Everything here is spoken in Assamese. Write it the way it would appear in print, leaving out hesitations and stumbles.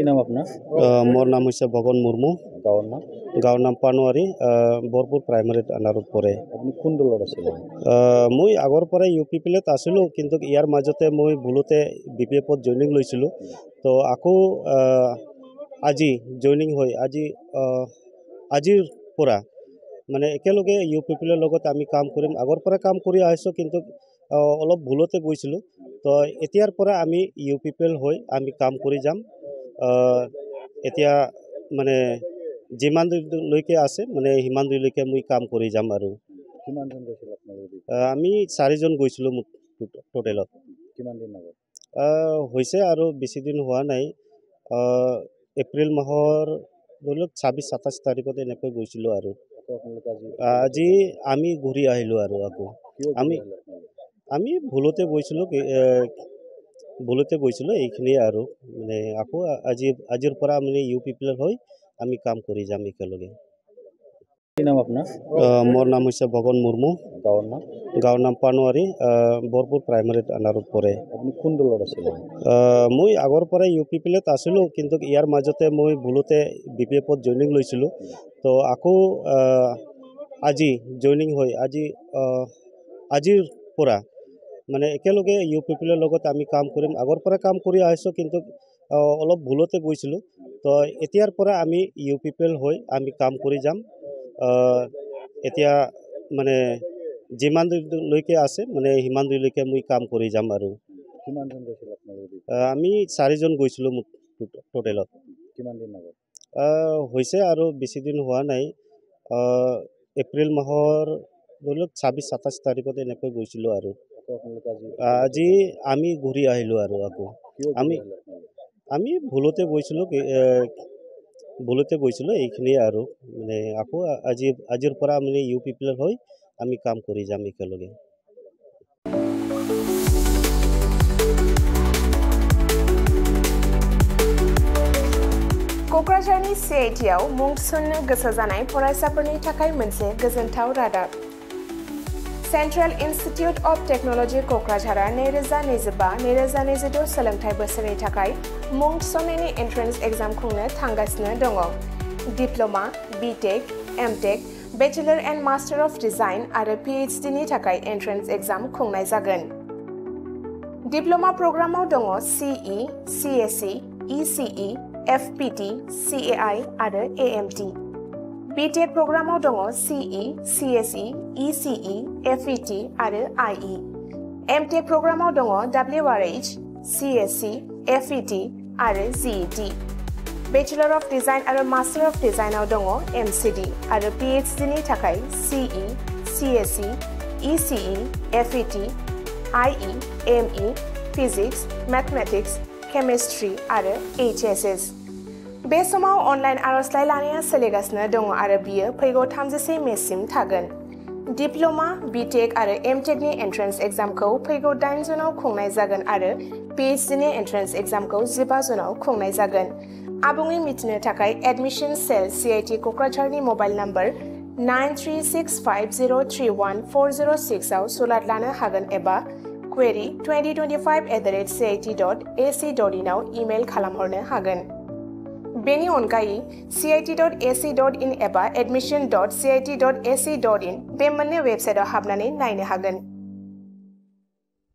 नाम अपना मोर नाम হৈছে ভগন মুৰ্মু গাঁৱৰ নাম পানোৱাৰী বৰপুৰ প্ৰাইমাৰী আন্ডাৰত পৰে আপুনি কোন দলত আছিলে মই আগৰ পৰা UPPLত আছিলোঁ কিন্তু ইয়াৰ মাজতে মই ভুলতে BPFত জইনিং লৈছিলোঁ তো আকৌ আজি জইনিং হৈ আজিৰ পৰা মানে একেলগে UPPLৰ লগত আমি কাম কৰিম আগৰ পৰা কাম কৰি আহিছোঁ কিন্তু অলপ ভুলতে গৈছিলোঁ তো এতিয়াৰ পৰা আমি UPPL হৈ আমি কাম কৰি যাম এতিয়া মানে যিমান লৈকে আছে মানে হিমান লৈকে মই কাম কৰি যাম আৰু কিমান জন গৈছিল আপোনালোকে আমি 4 জন গৈছিলোঁ টোটেলত কিমান দিন আগত হৈছে আৰু বেছি দিন হোৱা নাই এপ্ৰিল মাহৰ ধৰি লওক 26-27 তাৰিখত এনেকৈ গৈছিলোঁ আৰু আজি আমি ঘূৰি আহিলোঁ আৰু আকৌ আমি ভুলতে গৈছিলোঁ এইখিনিয়ে আৰু মানে আকৌ আজিৰ পৰা মানে UPPL হৈ আমি কাম কৰি যাম একেলগে কি নাম আপোনাৰ মোৰ নাম হৈছে ভগন মুৰ্মু গাঁৱৰ নাম পানোৱাৰী বৰপুৰ প্ৰাইমাৰী আন্ডাৰত পৰে আপুনি কোন দলত আছিলে মই আগৰ পৰা UPPLত আছিলোঁ কিন্তু ইয়াৰ মাজতে মই ভুলতে BPFত জইনিং লৈছিলোঁ তো আকৌ আজি জইনিং হৈ আজিৰ পৰা মানে একেলগে UPPLৰ লগত আমি কাম কৰিম আগৰ পৰা কাম কৰি আহিছোঁ কিন্তু অলপ ভুলতে গৈছিলোঁ তো এতিয়াৰ পৰা আমি UPPL হৈ আমি কাম কৰি যাম এতিয়া মানে যিমান লৈকে আছে মানে হিমান লৈকে মই কাম কৰি যাম আৰু কিমান জন গৈছিল আপোনালোকে আমি 4 জন গৈছিলোঁ টোটেলত কিমান দিন আগত হৈছে আৰু বেছি দিন হোৱা নাই এপ্ৰিল মাহৰ ধৰি লওক 26-27 তাৰিখত এনেকৈ গৈছিলোঁ আৰু আজি আমি ঘূৰি আহিলোঁ আৰু আকৌ আমি ভুলতে গৈছিলোঁ এইখিনিয়ে আৰু মানে আকৌ আজিৰ পৰা মানে UPPL হৈ আমি কাম কৰি যাম একেলগে क'क्राझारनि CITआव मुं थिसननो गोसो जानाय फरायसाफोरनि थाखाय मोनसे गोजोनथाव रादाब सेन्ट्रेल इन्स्टिट्युट अफ टेक्न'लजि क'क्राझारआ 2025-2026 सोलोंथाइ बोसोरनि थाखाय मुं थिसननायनि एन्ट्रेन्स एग्जाम खुंनो थांगासिनो दङ diploma BTech MTech bachelor end master of design आरो PhD नि थाखाय एन्ट्रेन्स एग्जाम खुंनाय जागोन डिप्ल'मा प्रग्रामाव दङ CE CSE ECE FPT CAI आरो AMT BTech प्रग्रामाव दङ CE CSE ECE FET आरो IE MTech प्रग्रामाव दङ WRH CSC FET आरो GET बेचलर अफ डिजाइन आरो मास्टार अफ डिजाइनआव दङ MCD आरो PhD नि थाखाय CE CSE ECE FET IE ME physics mathematics chemistry आरो HSS बे समाव अनलाइन आरजलाइ लानाया सोलिगासिनो दङ आरो बियो फैगौ 31 मेसिम थागोन डिप्ल'मा BTech आरो MTech नि एन्ट्रेन्स एग्जामखौ फैगौ 8 जुनाव खुंनाय जागोन आरो PhD नि एन्ट्रेन्स एग्जामखौ 15 जुनाव खुंनाय जागोन आबुङै मिथिनो थाखाय एडमिशन सेल CIT क'क्राझारनि मबाइल नम्बर 9365031406 आव सुलाद लानो हागोन एबा query 2025@cit.ac.in आव इमेल खालामहरनो हागोन बेनि अनगायै cit.ac.in एबा admission.cit.ac.in बे मोननै वेबसाइटआव हाबनानै नायनो हागोन